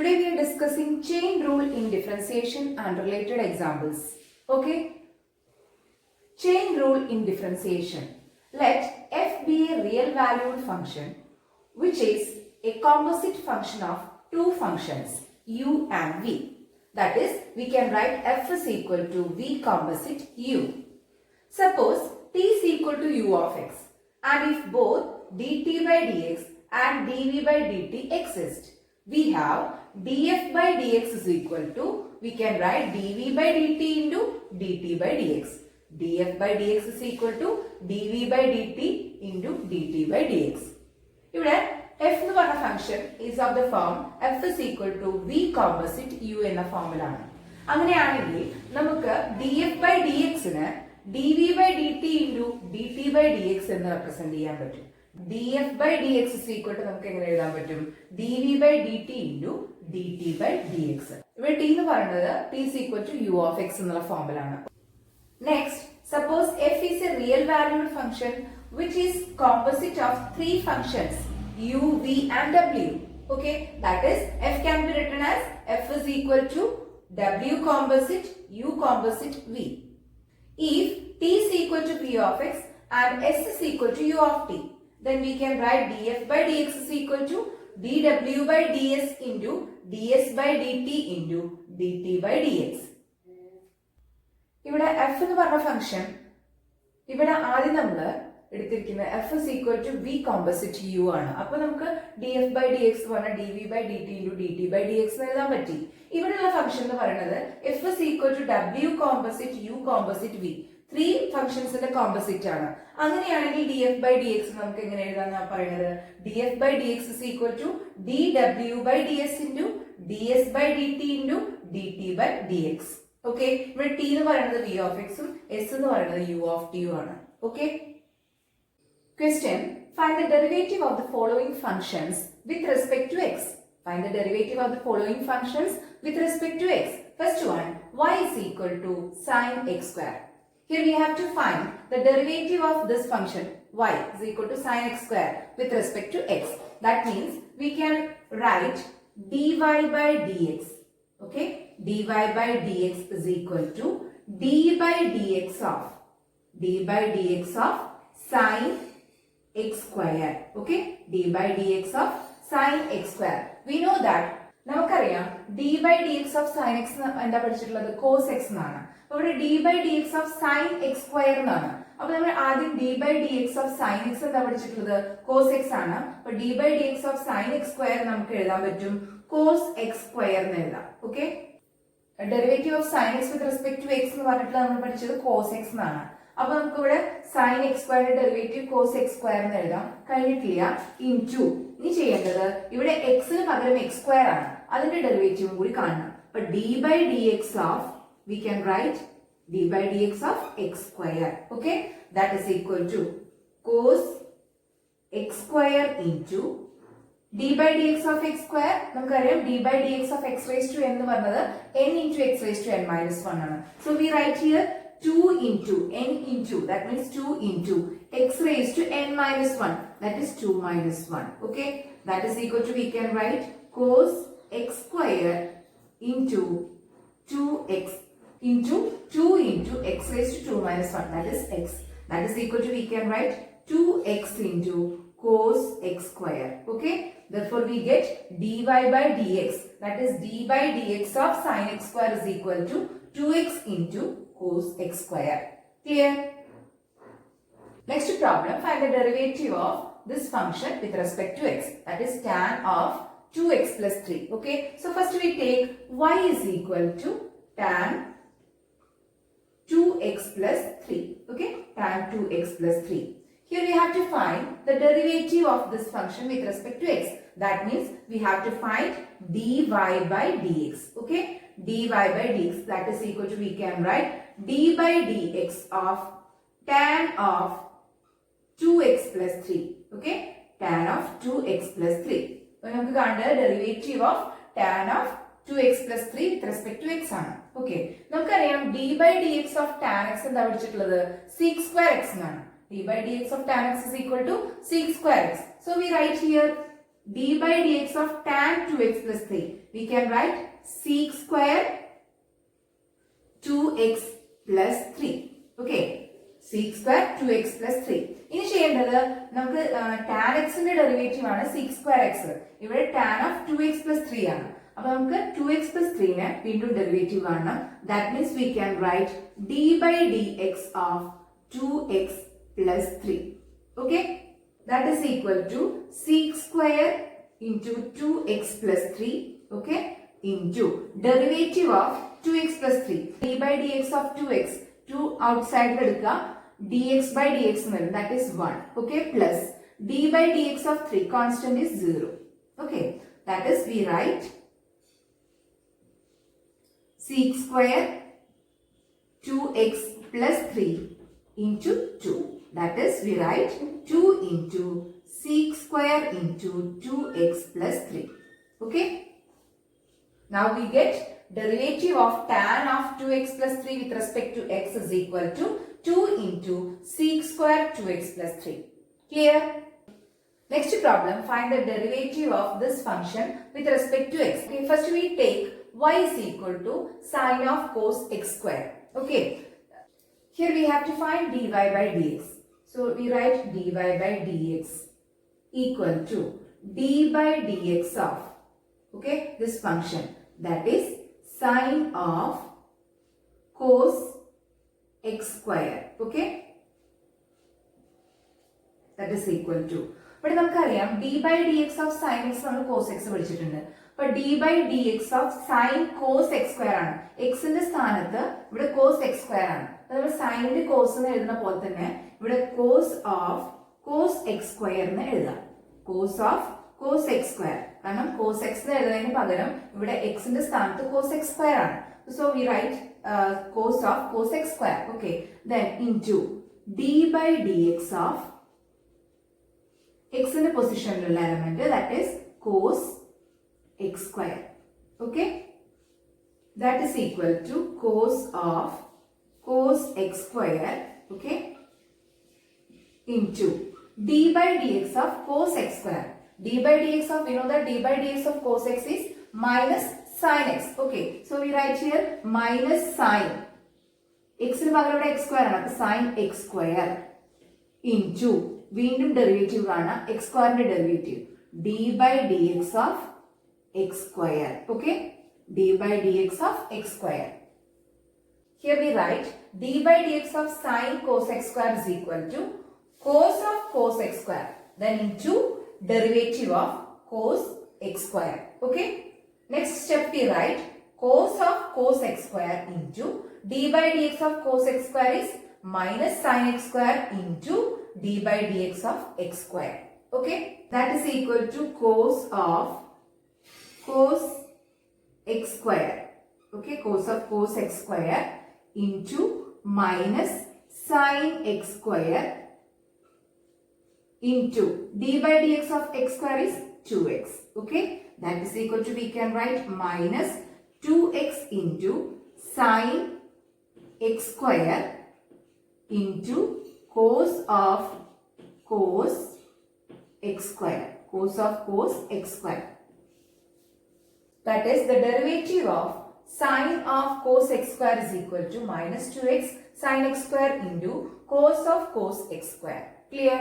Today we are discussing chain rule in differentiation and related examples. Okay? Chain rule in differentiation. Let f be a real valued function which is a composite function of two functions u and v. That is, we can write f is equal to v composite u. Suppose t is equal to u of x, and if both dt by dx and dv by dt exist, we have df by dx is equal to, we can write dv by dt into dt by dx. df by dx is equal to dv by dt into dt by dx. ഇവിടെ f എന്ന് പറഞ്ഞ function is of the form f is equal to v composite u എന്ന ഫോമിലാണ്. അങ്ങനെയാണെങ്കിൽ നമുക്ക് df by dx നെ dv by dt into dt by dx എന്ന് represent ചെയ്യാൻ പറ്റും. df by dx is equal to നമുക്ക് എങ്ങനെ എഴുതാൻ പറ്റും? dv by dt into dt by dx. ഇവിടെ t എന്ന് പറയുന്നത് t is equal to u of x എന്നുള്ള ഫോമിലാണ്. Next, suppose f is a real valued function which is composite of three functions u, v and w. Okay, that is f can be written as f is equal to w composite u composite v. If t is equal to v of x and s is equal to u of t, then we can write df by dx is equal to dw by ds into ds by dt into dt by dx. ഇവിടെ f എന്ന് പറഞ്ഞ function ഇവിടെ ആദ്യം നമ്മൾ എടുത്തിരിക്കുന്ന f is equal to v composite u ആണ്. അപ്പോൾ നമുക്ക് df by dx പറഞ്ഞാൽ dv by dt into dt by dx എന്ന് എഴുതാൻ പറ്റി. ഇവിടെയുള്ള ഫംഗ്ഷൻ എന്ന് പറയുന്നത് f is equal to w composite u composite v. Three ഫംഗ്ഷൻസിന്റെ കോമ്പോസിറ്റ് ആണ്. അങ്ങനെയാണെങ്കിൽ df by dx നമുക്ക് എങ്ങനെ എഴുതാന്നാ പറയുന്നത്? df by dx is equal to dw by ds into ds by dt into dt by dx. Okay, ഇവിടെ t എന്ന് പറയുന്നത് v of x ഉം s എന്ന് പറയുന്നത് u of t ഉം ആണ്. Okay. Question: Find the derivative of the following functions with respect to x. Find the derivative of the following functions with respect to x. First one, y is equal to sine x square. Here we have to find the derivative of this function y is equal to sine x square with respect to x. That means we can write dy by dx. Okay, dy by dx is equal to d by dx of sine x square. Okay, d by dx of sine x square. We know that നമുക്കറിയാം d by dx of sine x എന്താ പഠിച്ചിട്ടുള്ളത്? cos x എന്നാണ്. അപ്പോൾ ഇവിടെ d by dx of sine x square എന്നാണ്. അപ്പോൾ നമ്മൾ ആദ്യം d by dx of sine x എന്താ പഠിച്ചിട്ടുള്ളത്? cos x ആണ്. അപ്പോൾ d by dx of sine x square നമുക്ക് എഴുതാൻ പറ്റും cos x square എന്ന് എഴുതാം. Okay, derivative of sine x with respect to x എന്ന് പറഞ്ഞിട്ട് നമ്മൾ പഠിച്ചത് cos x എന്നാണ്. അപ്പൊ നമുക്ക് ഇവിടെ സൈൻ എക്സ് സ്ക്വയറിന്റെ ഡെറിവേറ്റീവ് cos x square എന്ന് എഴുതാം. കഴിഞ്ഞിട്ടില്ല, ഇൻടു ഇനി ചെയ്യേണ്ടത് ഇവിടെ എക്സിന് പകരം x square ആണ്, അതിന്റെ ഡെറിവേറ്റീവും കൂടി കാണണം. അപ്പൊ d by dx of we can write d by dx of x square. Okay, that is equal to cos x square into d by dx of x square. നമുക്കറിയാം d by dx of x raised to n എന്ന് പറഞ്ഞത് n into x raised to n minus 1 ആണ്. So we write here 2 into n into, that means 2 into x raised to n minus 1, that is 2 minus 1. Okay, that is equal to, we can write cos x square into 2x into 2 into x raised to 2 minus 1, that is x. That is equal to, we can write 2x into cos x square. Okay, therefore we get dy by dx, that is d by dx of sin x square is equal to 2x into cos x square. Clear? Next problem, find the derivative of this function with respect to x, that is tan of 2x plus 3. Okay, so first we take y is equal to tan 2x plus 3. Okay, tan 2x plus 3. Here we have to find the derivative of this function with respect to x. That means we have to find dy by dx. Okay, dy by dx, that is equal to, we can write d by dx of tan of 2x plus 3. Okay, tan of 2x plus 3. അപ്പോൾ നമുക്ക് കാണേണ്ട derivative of tan of 2x plus 3 with respect to x ആണ്. Okay, നമുക്കറിയാം d by dx of tan x എന്താ പഠിച്ചിട്ടുള്ളത്? sec square x എന്നാണ്. d by dx of tan x is equal to sec square x. So we write here d by dx of tan 2x plus 3. We can write sec square 2x plus 3. Okay. Sec square 2x plus 3. ഇനി ചെയ്യേണ്ടത് നമുക്ക് tan x ന്റെ derivative ആണ് sec square x. ഇവിടെ tan of 2x plus 3 ആണ്. അപ്പോൾ നമുക്ക് 2x plus 3 നെ വീണ്ടും ഡെറിവേറ്റീവ് കാണണം. That means we can write d by dx of 2x plus 3. Okay? That is equal to sec square into 2x plus 3. Okay? Into derivative of 2x plus 3. d by dx of 2x. 2 outside എടുക്കുക. dx by dx that is 1. Okay? Plus d by dx of 3. Constant is 0. Okay? That is we write sec square 2x plus 3 into 2. That is we write 2 into sec square into 2x plus 3. Okay? Now we get derivative of tan of 2x plus 3 with respect to x is equal to 2 into sec square 2x plus 3. Clear? Next problem, find the derivative of this function with respect to x. Okay, first we take y is equal to sine of cos x square. Okay, here we have to find dy by dx. So we write dy by dx equal to d by dx of, okay, this function, that is sine of cos x square. Okay, that is equal to, ഇവിടെ നമുക്കറിയാം d by dx of sin x നമ്മൾ cos x പഠിച്ചിട്ടുണ്ട്. അപ്പോൾ d by dx of sin cos x square ആണ്. x ന്റെ സ്ഥാനത്ത് ഇവിടെ cos x square ആണ്. അപ്പോൾ നമ്മൾ sin ന്റെ cos എന്ന് എഴുതുന്ന പോലെ തന്നെ ഇവിടെ cos of cos x square എന്ന് എഴുതാം. cos of cos x square. കാരണം cos x എന്ന് എഴുതുന്നതിന് പകരം ഇവിടെ x ന്റെ സ്ഥാനത്ത് cos x square ആണ്. So we write cos of cos x square. Okay. Then into d by dx of x in the position element, that is cos x square. Okay, that is equal to cos of cos x square. Okay, into d by dx of cos x square. d by dx of, we know that d by dx of cos x is minus sin x. Okay, so we write here minus sin x in the x square and sin x square into വീണ്ടും derivative കാണാം x സ്ക്വയറിന്റെ derivative d by dx of x square. Okay, d by dx of x square. Here we write d by dx of sin cos x square is equal to cos of cos x square, then into derivative of cos x square. Okay, next step we write cos of cos x square into d by dx of cos x square is minus sin x square into d by dx of x square. Okay, that is equal to cos of cos x square. Okay, cos of cos x square into minus sin x square into d by dx of x square is 2x. Okay, that is equal to, we can write minus 2x into sin x square into cos of cos x square. Cos of cos x square. That is the derivative of sine of cos x square is equal to minus 2x sin x square into cos of cos x square. Clear?